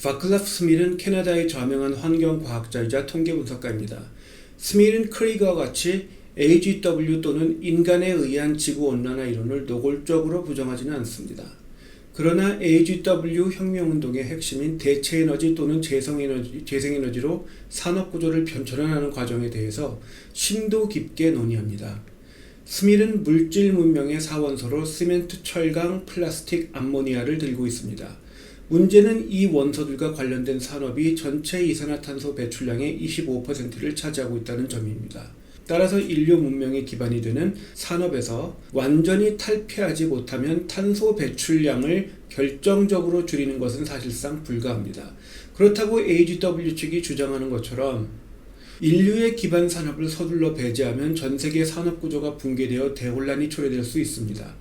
바클라프 스밀은 캐나다의 저명한 환경과학자이자 통계분석가입니다. 스밀은 크레이그와 같이 AGW 또는 인간에 의한 지구온난화 이론을 노골적으로 부정하지는 않습니다. 그러나 AGW 혁명운동의 핵심인 대체에너지 또는 재생에너지로 산업구조를 변천하는 과정에 대해서 심도 깊게 논의합니다. 스밀은 물질 문명의 사원소로 시멘트, 철강, 플라스틱, 암모니아를 들고 있습니다. 문제는 이 원소들과 관련된 산업이 전체 이산화탄소 배출량의 25%를 차지하고 있다는 점입니다. 따라서 인류 문명의 기반이 되는 산업에서 완전히 탈피하지 못하면 탄소 배출량을 결정적으로 줄이는 것은 사실상 불가합니다. 그렇다고 AGW 측이 주장하는 것처럼 인류의 기반 산업을 서둘러 배제하면 전 세계 산업 구조가 붕괴되어 대혼란이 초래될 수 있습니다.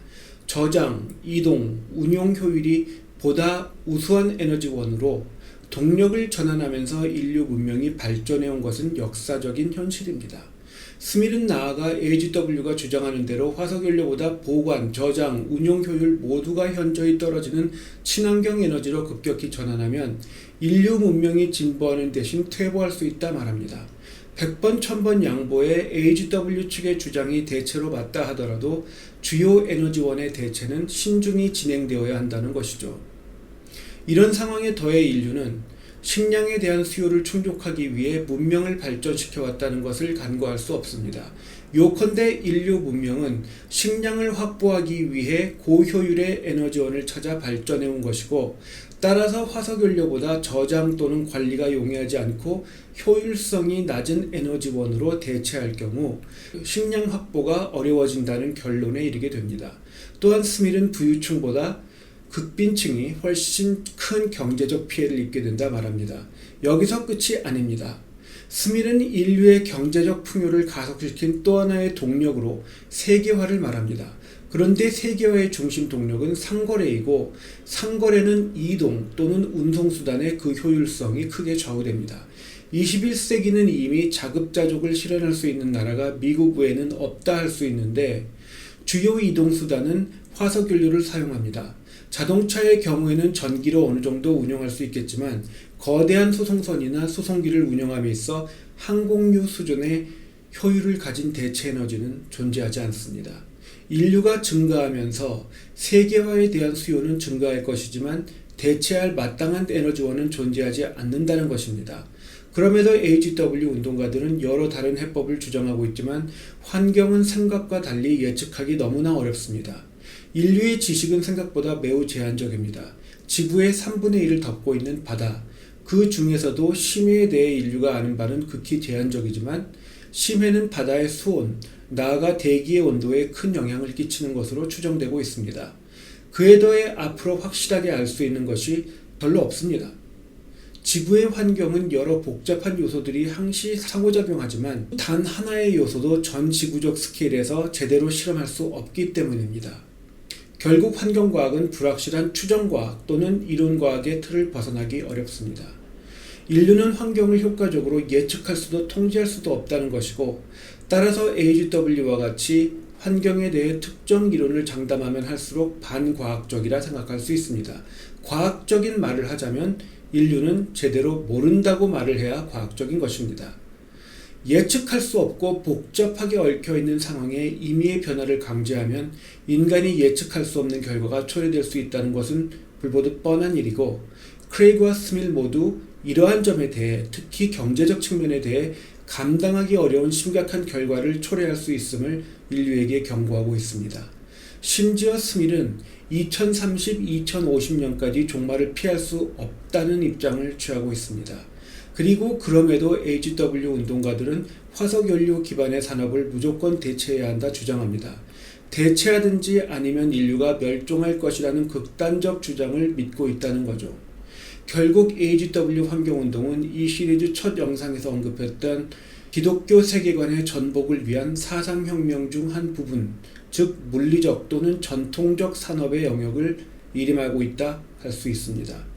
저장, 이동, 운용 효율이 보다 우수한 에너지원으로 동력을 전환하면서 인류 문명이 발전해온 것은 역사적인 현실입니다. 스밀은 나아가 AGW가 주장하는 대로 화석연료보다 보관, 저장, 운용 효율 모두가 현저히 떨어지는 친환경 에너지로 급격히 전환하면 인류 문명이 진보하는 대신 퇴보할 수 있다 말합니다. 100번 1000번 양보해 AGW 측의 주장이 대체로 맞다 하더라도 주요 에너지원의 대체는 신중히 진행되어야 한다는 것이죠. 이런 상황에 더해 인류는 식량에 대한 수요를 충족하기 위해 문명을 발전시켜 왔다는 것을 간과할 수 없습니다. 요컨대 인류 문명은 식량을 확보하기 위해 고효율의 에너지원을 찾아 발전해온 것이고, 따라서 화석연료보다 저장 또는 관리가 용이하지 않고 효율성이 낮은 에너지원으로 대체할 경우 식량 확보가 어려워진다는 결론에 이르게 됩니다. 또한 스밀은 부유층보다 극빈층이 훨씬 큰 경제적 피해를 입게 된다 말합니다. 여기서 끝이 아닙니다. 스밀은 인류의 경제적 풍요를 가속시킨 또 하나의 동력으로 세계화를 말합니다. 그런데 세계화의 중심 동력은 상거래이고, 상거래는 이동 또는 운송수단의 그 효율성이 크게 좌우됩니다. 21세기는 이미 자급자족을 실현할 수 있는 나라가 미국 외에는 없다 할 수 있는데, 주요 이동수단은 화석연료를 사용합니다. 자동차의 경우에는 전기로 어느 정도 운영할 수 있겠지만, 거대한 수송선이나 수송기를 운영함에 있어 항공유 수준의 효율을 가진 대체 에너지는 존재하지 않습니다. 인류가 증가하면서 세계화에 대한 수요는 증가할 것이지만 대체할 마땅한 에너지원은 존재하지 않는다는 것입니다. 그럼에도 AGW 운동가들은 여러 다른 해법을 주장하고 있지만 환경은 생각과 달리 예측하기 너무나 어렵습니다. 인류의 지식은 생각보다 매우 제한적입니다. 지구의 3분의 1을 덮고 있는 바다, 그 중에서도 심해에 대해 인류가 아는 바는 극히 제한적이지만, 심해는 바다의 수온, 나아가 대기의 온도에 큰 영향을 끼치는 것으로 추정되고 있습니다. 그에 더해 앞으로 확실하게 알 수 있는 것이 별로 없습니다. 지구의 환경은 여러 복잡한 요소들이 항시 상호작용하지만 단 하나의 요소도 전 지구적 스케일에서 제대로 실험할 수 없기 때문입니다. 결국 환경과학은 불확실한 추정과학 또는 이론과학의 틀을 벗어나기 어렵습니다. 인류는 환경을 효과적으로 예측할 수도 통제할 수도 없다는 것이고, 따라서 AGW와 같이 환경에 대해 특정 이론을 장담하면 할수록 반과학적이라 생각할 수 있습니다. 과학적인 말을 하자면 인류는 제대로 모른다고 말을 해야 과학적인 것입니다. 예측할 수 없고 복잡하게 얽혀있는 상황에 임의의 변화를 강제하면 인간이 예측할 수 없는 결과가 초래될 수 있다는 것은 불보듯 뻔한 일이고, 크레이그와 스밀 모두 이러한 점에 대해, 특히 경제적 측면에 대해 감당하기 어려운 심각한 결과를 초래할 수 있음을 인류에게 경고하고 있습니다. 심지어 스밀은 2030, 2050년까지 종말을 피할 수 없다는 입장을 취하고 있습니다. 그리고 그럼에도 AGW 운동가들은 화석연료 기반의 산업을 무조건 대체해야 한다 주장합니다. 대체하든지 아니면 인류가 멸종할 것이라는 극단적 주장을 믿고 있다는 거죠. 결국 AGW 환경운동은 이 시리즈 첫 영상에서 언급했던 기독교 세계관의 전복을 위한 사상혁명 중 한 부분, 즉 물리적 또는 전통적 산업의 영역을 이름하고 있다 할 수 있습니다.